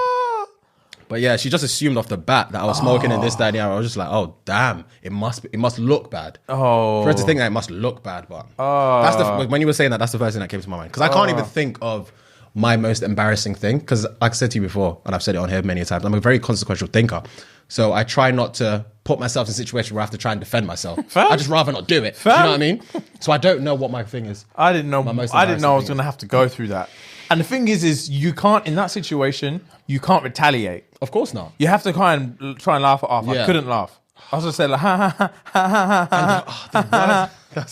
But yeah, she just assumed off the bat that I was smoking and this, that, and the other. I was just like, oh damn, it must look bad. Oh. For her to think that it must look bad, but that's when you were saying that, that's the first thing that came to my mind. Because I can't even think of my most embarrassing thing. Because like I said to you before, and I've said it on here many times, I'm a very consequential thinker. So I try not to put myself in a situation where I have to try and defend myself. Fair. I just rather not do it. Fair. Do you know what I mean? So I don't know what my thing is. I didn't know. My most I didn't know I was embarrassing going to have to go through that. And the thing is you can't, in that situation, you can't retaliate. Of course not. You have to try and laugh it off. I Yeah. couldn't laugh. I was just saying like, ha ha ha ha ha ha.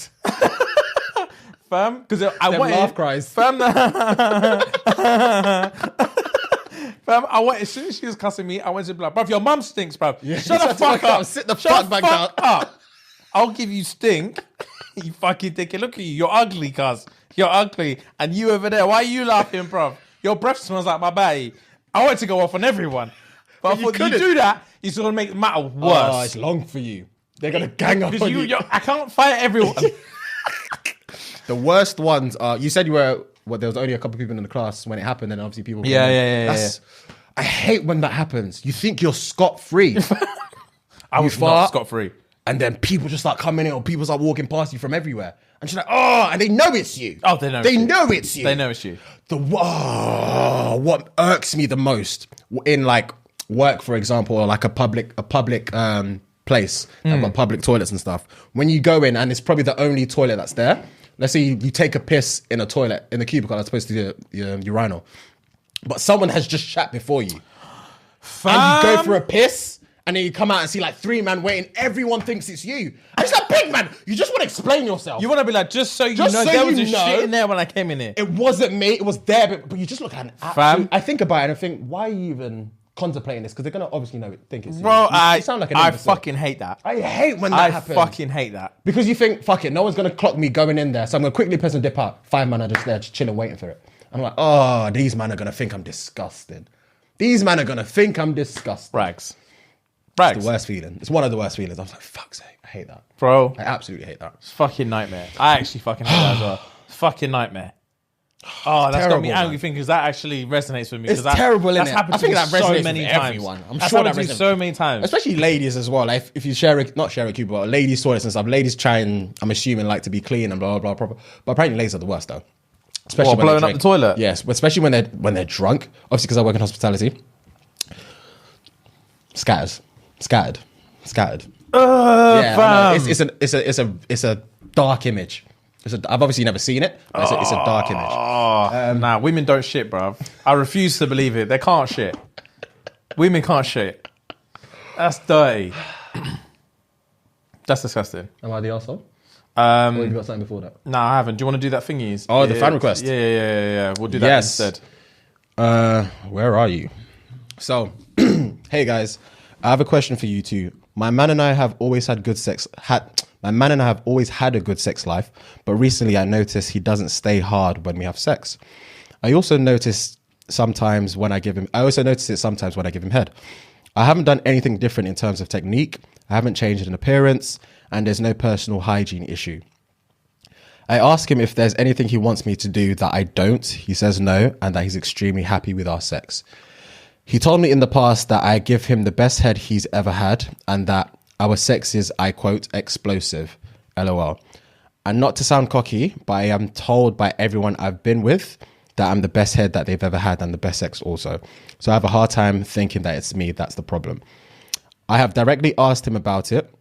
Fam, because I Them wanted laugh cries. Fam, fam, I went as soon as she was cussing me. I went to be like, bruv, your mum stinks, bruv. Yeah. Shut the fuck up. Sit the Shut fuck back down. up. I'll give you stink. You fucking dickhead. Look at you. You're ugly, cuz. You're ugly. And you over there, why are you laughing, bruv? Your breath smells like my baby. I want to go off on everyone. But I thought you couldn't. do that, you're going to make the matter Oh, worse. it's long for you. They're going to gang up Because on you. I can't fight everyone. The worst ones are, you said you were, there was only a couple of people in the class when it happened, and obviously people. Yeah. I hate when that happens. You think you're scot-free. I was not fart, scot-free. and then people just start coming in, or people start walking past you from everywhere. And she's like, oh, and they know it's you. Oh, they know They it's you. know it's you. They know it's you. What irks me the most in like work, for example, or like a public place, I've got public toilets and stuff. When you go in and it's probably the only toilet that's there. Let's say you take a piss in a toilet in the cubicle as opposed to the urinal, but someone has just shat before you, and you go for a piss. And then you come out and see like 3 men waiting. Everyone thinks it's you. And it's like, big man, you just want to explain yourself. You want to be like, just so you Just know, so there was you a know. shit in there when I came in here. It wasn't me. It was there, but you just look at an Fam. absolute... I think about it and I think, why are you even contemplating this? Because they're going to obviously think it's you. Bro, You sound like an I imbecile. fucking hate that. I hate when that I happens. fucking hate that. Because you think, fuck it, no one's going to clock me going in there, so I'm going to quickly piss and dip out. 5 men are just there, just chilling, waiting for it. I'm like, oh, these men are going to think I'm disgusting. These men are going to think I'm disgusting. Rags. It's the worst feeling. It's one of the worst feelings. I was like, fuck's sake, I hate that. Bro, I absolutely hate that. it's fucking nightmare. I actually fucking hate that as well. Fucking nightmare. Oh, that's got me terrible, angry because that actually resonates with me. It's 'cause terrible, That's innit? happened I to think me that so resonates many with times. everyone. I'm That's sure happened that to me resonates- so many times. Especially ladies as well. Like if you not share a cubicle, but ladies' toilets and stuff. Ladies try and, I'm assuming, like to be clean and blah blah blah. But apparently, ladies are the worst though. Especially What, when they blowing up drink. the toilet? Yes, but especially when they're drunk. Obviously, because I work in hospitality. Scattered. Yeah, I know. It's a dark image. I've obviously never seen it, but it's a dark image. Nah, women don't shit, bruv. I refuse to believe it. They can't shit. Women can't shit. That's dirty. That's disgusting. Am I the arsehole? Or have you got something before that? No, I haven't. Do you want to do that thingies? Oh, the fan request. Yeah. We'll do that instead. Where are you? So, hey guys, I have a question for you two. My man and I have always had good sex. My man and I have always had a good sex life, but recently I noticed he doesn't stay hard when we have sex. I also notice it sometimes when I give him head. I haven't done anything different in terms of technique. I haven't changed in appearance, and there's no personal hygiene issue. I ask him if there's anything he wants me to do that I don't. He says no, and that he's extremely happy with our sex. He told me in the past that I give him the best head he's ever had, and that our sex is, I quote, explosive. LOL. And not to sound cocky, but I am told by everyone I've been with that I'm the best head that they've ever had and the best sex also. So I have a hard time thinking that it's me that's the problem. I have directly asked him about it.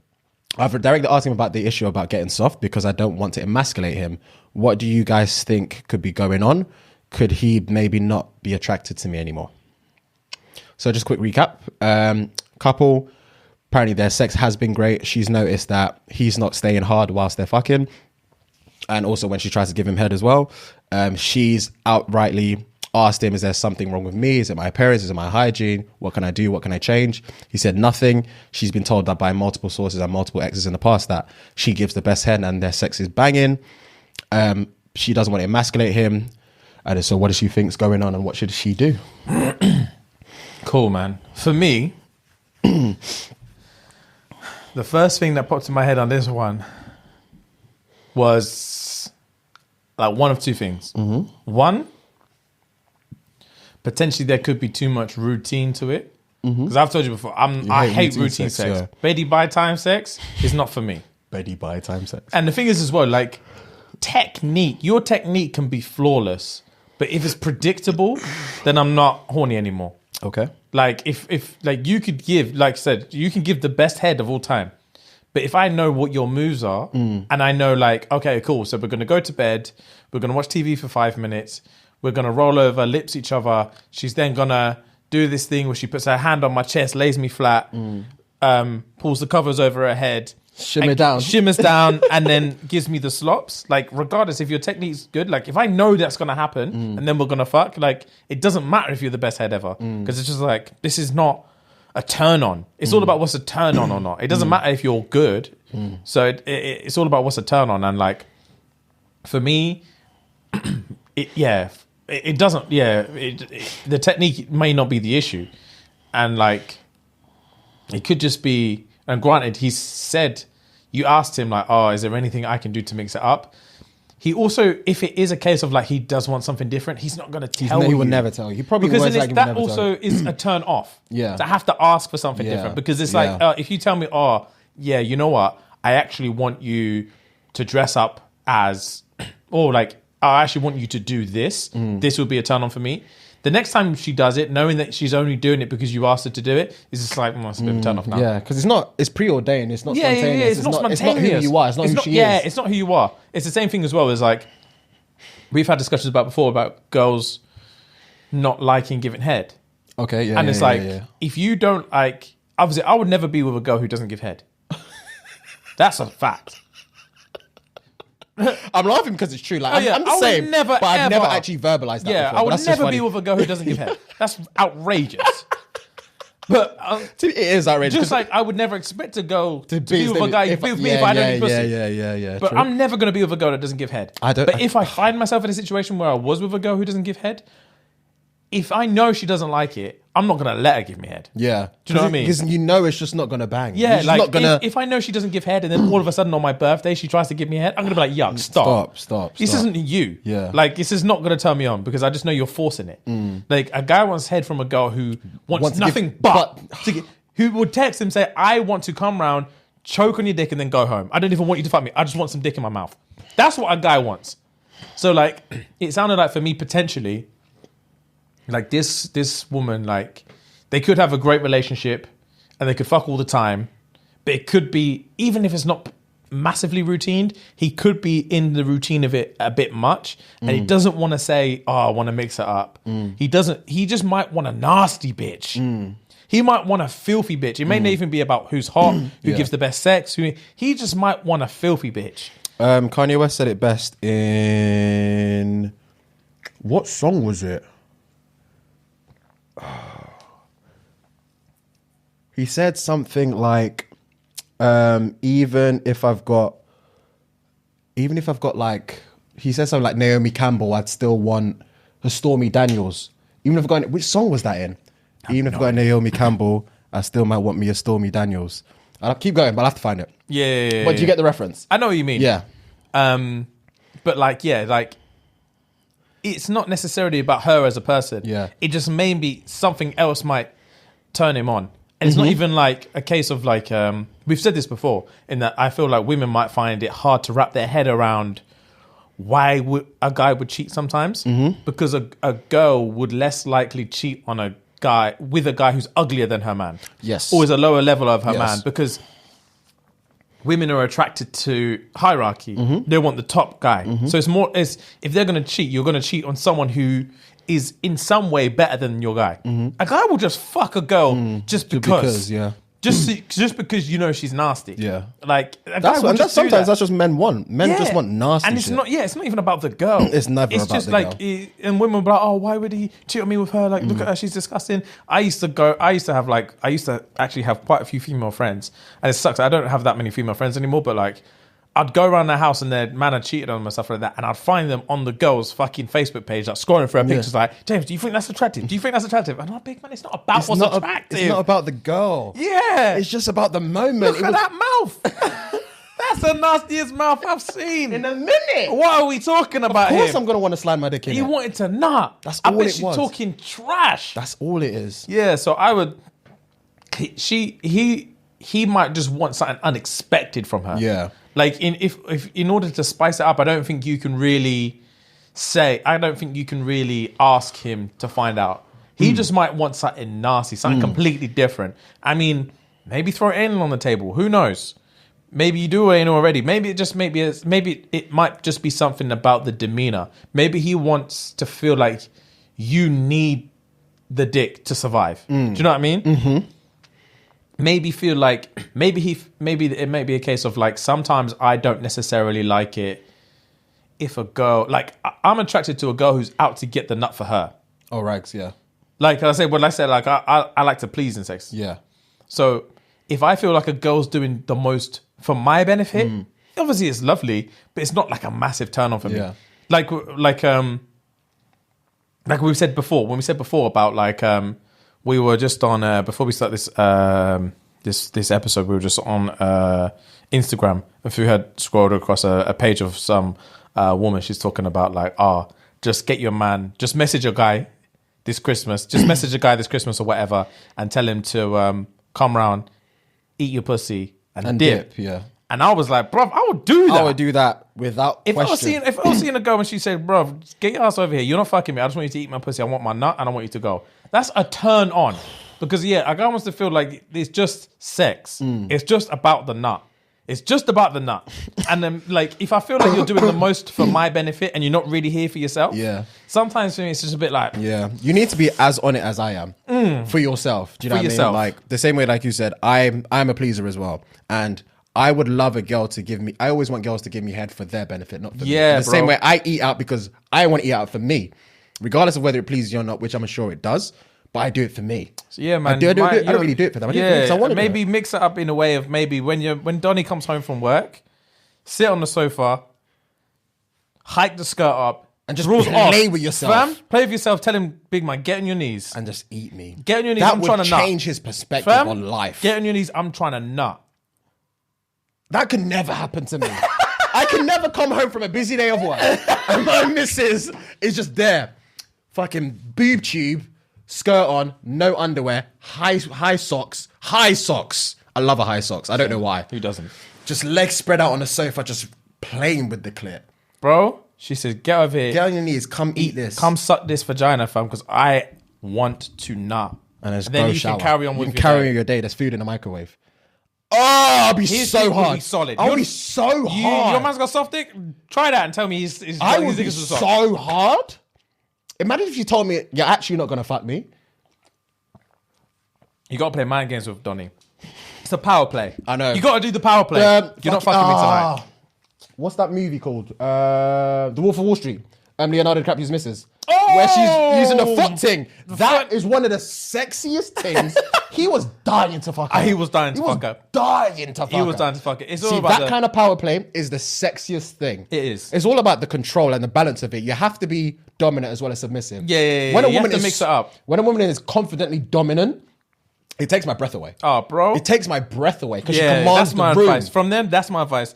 I've directly asked him about the issue about getting soft because I don't want to emasculate him. What do you guys think could be going on? Could he maybe not be attracted to me anymore? So just quick recap. Couple, apparently their sex has been great. She's noticed that he's not staying hard whilst they're fucking. And also when she tries to give him head as well, she's outrightly asked him, is there something wrong with me? Is it my appearance? Is it my hygiene? What can I do? What can I change? He said nothing. She's been told that by multiple sources and multiple exes in the past that she gives the best head and their sex is banging. She doesn't want to emasculate him. And so what does she think's going on and what should she do? Cool, man. For me, the first thing that popped in my head on this one was like one of two things. Mm-hmm. One, potentially there could be too much routine to it. Because I've told you before, I hate routine sex. Yeah. Betty by time sex is not for me. Betty by time sex. And the thing is as well, like your technique can be flawless, but if it's predictable, then I'm not horny anymore. Okay. Like if like you could give, like I said, you can give the best head of all time. But if I know what your moves are and I know like, okay, cool. So we're going to go to bed. We're going to watch TV for 5 minutes. We're going to roll over, lips each other. She's then going to do this thing where she puts her hand on my chest, lays me flat, pulls the covers over her head. Shimmers down and then gives me the slops. Like regardless if your technique's good, like if I know that's going to happen and then we're going to fuck, like it doesn't matter if you're the best head ever. Because it's just like, this is not a turn on. It's all about what's a turn on or not. It doesn't matter if you're good. So it's all about what's a turn on. And like, for me, it doesn't, the technique may not be the issue. And like, it could just be, and granted, he said, you asked him like, oh, is there anything I can do to mix it up? He also, if it is a case of like he does want something different, he's not going to tell you. He would never tell you. He probably because won't that also is a turn off. Yeah, to have to ask for something different because it's like if you tell me, oh yeah, you know what, I actually want you to dress up as, or like I actually want you to do this. This would be a turn on for me. The next time she does it, knowing that she's only doing it because you asked her to do it, is just like, it's a bit of a turn off now. Yeah, because it's preordained. It's not spontaneous. Yeah, it's not spontaneous. It's not who you are. It's not who she is. Yeah, it's not who you are. It's the same thing as well as like, we've had discussions about girls not liking giving head. Okay, yeah. And it's if you don't like, obviously I would never be with a girl who doesn't give head. That's a fact. I'm laughing because it's true. Like I'm the same, but I've never actually verbalized that. Yeah, before, I would never be with a girl who doesn't give head. That's outrageous. But it is outrageous. Just like I would never expect a girl to be with a guy if I don't give pussy. Yeah. But true. I'm never going to be with a girl that doesn't give head. But if I find myself in a situation where I was with a girl who doesn't give head, if I know she doesn't like it, I'm not going to let her give me head. Yeah. Do you know what I mean? Because you know it's just not going to bang. Yeah, like not gonna... if I know she doesn't give head and then all of a sudden on my birthday she tries to give me head, I'm going to be like, yuck, stop. This isn't you. Yeah. Like, this is not going to turn me on because I just know you're forcing it. Like, a guy wants head from a girl who wants nothing but to get, who would text him say, I want to come round, choke on your dick and then go home. I don't even want you to fuck me. I just want some dick in my mouth. That's what a guy wants. So, like, it sounded like for me, potentially, like this woman, like, they could have a great relationship and they could fuck all the time, but it could be, even if it's not massively routined. He could be in the routine of it a bit much, and he doesn't want to say, "Oh, I want to mix it up." He doesn't. He just might want a nasty bitch. He might want a filthy bitch. It may not even be about who's hot, who gives the best sex. He just might want a filthy bitch. Kanye West said it best in what song was it? He said something like, even if I've got like, he said something like Naomi Campbell, I'd still want a Stormy Daniels. Even if I've got, which song was that in? Even if I've got a Naomi Campbell, I still might want me a Stormy Daniels. I'll keep going, but I'll have to find it. Yeah. But do you get the reference? I know what you mean. Yeah. But like, it's not necessarily about her as a person. Yeah. It just maybe something else might turn him on. And it's not even like a case of like, we've said this before, in that I feel like women might find it hard to wrap their head around why a guy would cheat sometimes. Because a girl would less likely cheat on a guy with a guy who's uglier than her man. Yes. Or is a lower level of her man. Because women are attracted to hierarchy. They want the top guy. So it's more, if they're going to cheat, you're going to cheat on someone who is in some way better than your guy. A guy will just fuck a girl just because. Just because you know she's nasty. Yeah. Like, Sometimes that's just men want. Men just want nasty and it's shit. it's not even about the girl. It's never it's about just the like, girl. And women will be like, oh, why would he cheat on me with her? Like, look at her, she's disgusting. I used to actually have quite a few female friends. And it sucks, I don't have that many female friends anymore, but like, I'd go around their house and their man had cheated on them and stuff like that, and I'd find them on the girl's fucking Facebook page, like scrolling through her pictures, like, James, do you think that's attractive? Do you think that's attractive? And I'm like, big man, it's not about what's attractive. It's not about the girl. Yeah. It's just about the moment. Look at that mouth. That's the nastiest mouth I've seen. In a minute. What are we talking about here? Of course I'm going to want to slide my dick in He it. wanted to nut. That's all it was. You're talking trash. That's all it is. Yeah, so I would... He might just want something unexpected from her. Yeah. Like, if in order to spice it up, I don't think you can really ask him to find out. He just might want something nasty, something completely different. I mean, maybe throw anal on the table. Who knows? Maybe you do anal already. Maybe it might just be something about the demeanor. Maybe he wants to feel like you need the dick to survive. Do you know what I mean? Mm-hmm. Maybe feel like maybe it may be a case of like, sometimes I don't necessarily like it if a girl, like, I'm attracted to a girl who's out to get the nut for her. Oh, right, yeah. Like I said, like I like to please in sex. Yeah. So if I feel like a girl's doing the most for my benefit, obviously it's lovely, but it's not like a massive turn on for me. Yeah. Like we've said before, when we said before about like, we were just on before we start this this episode. We were just on Instagram. If you had scrolled across a page of some woman, she's talking about like, just get your man, just message a guy this Christmas, or whatever, and tell him to come round, eat your pussy, and dip. Yeah. And I was like, bruv, I would do that. I would do that without question. If I was seeing a girl and she said, bruv, get your ass over here. You're not fucking me. I just want you to eat my pussy. I want my nut and I want you to go. That's a turn on. Because, a guy wants to feel like it's just sex. It's just about the nut. It's just about the nut. And then, like, if I feel like you're doing the most for my benefit and you're not really here for yourself, sometimes for me it's just a bit like... Yeah. You need to be as on it as I am for yourself. Do you know what I mean? Like, the same way, like you said, I'm a pleaser as well. And... I would love a girl to give me... I always want girls to give me head for their benefit, not for me. The same way I eat out because I want to eat out for me. Regardless of whether it pleases you or not, which I'm sure it does. But I do it for me. So yeah, man. I don't really do it for them. I do it for me because I want to maybe mix it up in a way of maybe when Donnie comes home from work, sit on the sofa, hike the skirt up, and just play with yourself. Fam, play with yourself. Tell him, big man, get on your knees. And just eat me. Get on your knees, I'm trying to nut. That would change his perspective on life. Get on your knees, I'm trying to nut. That could never happen to me. I can never come home from a busy day of work and my missus is just there. Fucking boob tube, skirt on, no underwear, high socks. I love a high socks. I don't know why. Who doesn't? Just legs spread out on the sofa, just playing with the clit. Bro, she said, get over here. Get on your knees, come eat this. Come suck this vagina, fam, because I want to nut. And then you can carry on with your day. There's food in the microwave. Oh, I'll be His so dick would hard. be solid. I'll be so hard. Your man's got soft dick? Try that and tell me his I would dick be is soft. so hard. Imagine if you told me you're actually not gonna fuck me. You got to play mind games with Donny. It's a power play. I know. You got to do the power play. You're not fucking me tonight. What's that movie called? The Wolf of Wall Street. Leonardo DiCaprio's missus. Where she's using the foot thing. That is one of the sexiest things. He was dying to fuck her. He was dying to fuck her. Dying to fuck her. He was dying to fuck it. It's all See, about that kind of power play is the sexiest thing. It is. It's all about the control and the balance of it. You have to be dominant as well as submissive. Yeah. When a you woman have to mix it up. When a woman is confidently dominant, it takes my breath away. Oh, bro. It takes my breath away because she commands that's my the room. advice. From them, that's my advice.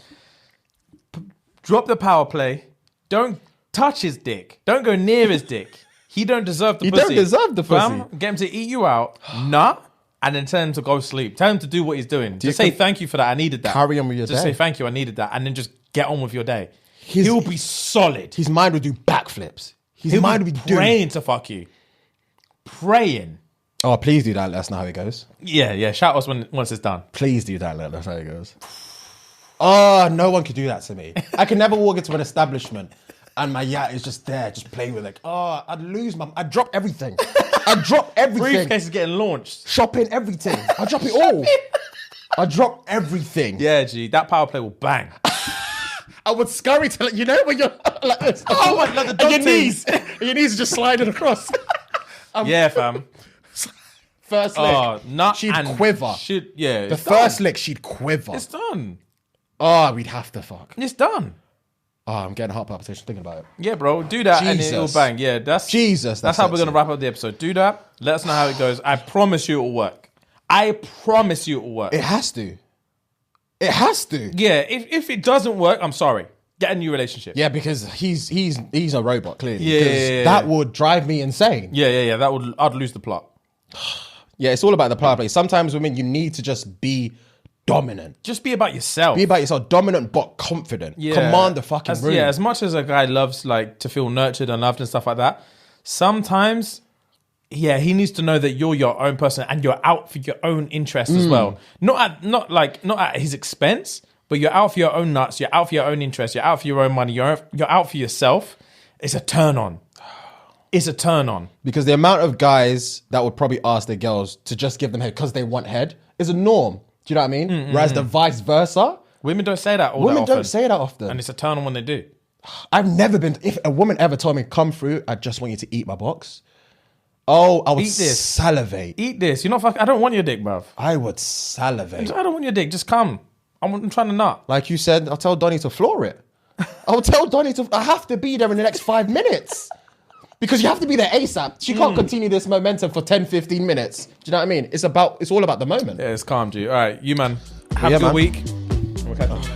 Drop the power play. Don't touch his dick. Don't go near his dick. He don't deserve the pussy. He don't deserve the pussy. Fam, get him to eat you out, nut, and then tell him to go sleep. Tell him to do what he's doing. Just say thank you for that. I needed that. Carry on with your day. Just say thank you. I needed that, and then just get on with your day. He'll be solid. His mind will do backflips. His mind will be praying to fuck you. Praying. Oh, please do that. Let us know how it goes. Yeah. Shout us once it's done. Please do that. Let us know how it goes. Oh, no one could do that to me. I can never walk into an establishment and my yacht is just there, just playing with it. Oh, I'd drop everything. I'd drop everything. Briefcase is getting launched. Shopping, everything. I'd drop it all. I'd drop everything. Yeah, G. That power play will bang. I would scurry to, you know, when you're like this. Oh my God, the dog and your knees are just sliding across. Yeah, fam. First lick, she'd quiver. The first lick, she'd quiver. It's done. Oh, we'd have to fuck. It's done. Oh, I'm getting heart palpitations thinking about it. Yeah, bro. Do that and it'll bang. Yeah, that's how we're gonna wrap up the episode. Do that. Let us know how it goes. I promise you it will work. I promise you it will work. It has to. It has to. Yeah. If it doesn't work, I'm sorry. Get a new relationship. Yeah, because he's a robot, clearly. Yeah. That would drive me insane. Yeah. I'd lose the plot. Yeah, it's all about the power play. Sometimes women, you need to just be dominant. Just be about yourself. Be about yourself. Dominant but confident. Yeah. Command the fucking room. Yeah, as much as a guy loves like to feel nurtured and loved and stuff like that, sometimes, he needs to know that you're your own person and you're out for your own interests as well. Not at his expense, but you're out for your own nuts. You're out for your own interests. You're out for your own money. You're out for yourself. It's a turn on. It's a turn on. Because the amount of guys that would probably ask their girls to just give them head because they want head is a norm. Do you know what I mean? Whereas the vice versa. Women don't say that all that often. Women don't say that often. And it's a turn on when they do. I've never been... If a woman ever told me, come through, I just want you to eat my box. Oh, I would salivate. Eat this. You're not fucking... I don't want your dick, bruv. I would salivate. I don't want your dick. Just come. I'm trying to nut. Like you said, I'll tell Donnie to floor it. I'll tell Donnie to... I have to be there in the next 5 minutes. Because you have to be there ASAP. She can't continue this momentum for 10, 15 minutes. Do you know what I mean? It's all about the moment. Yeah, it's calm, G. All right, you, man. Have a good week. We'll catch you.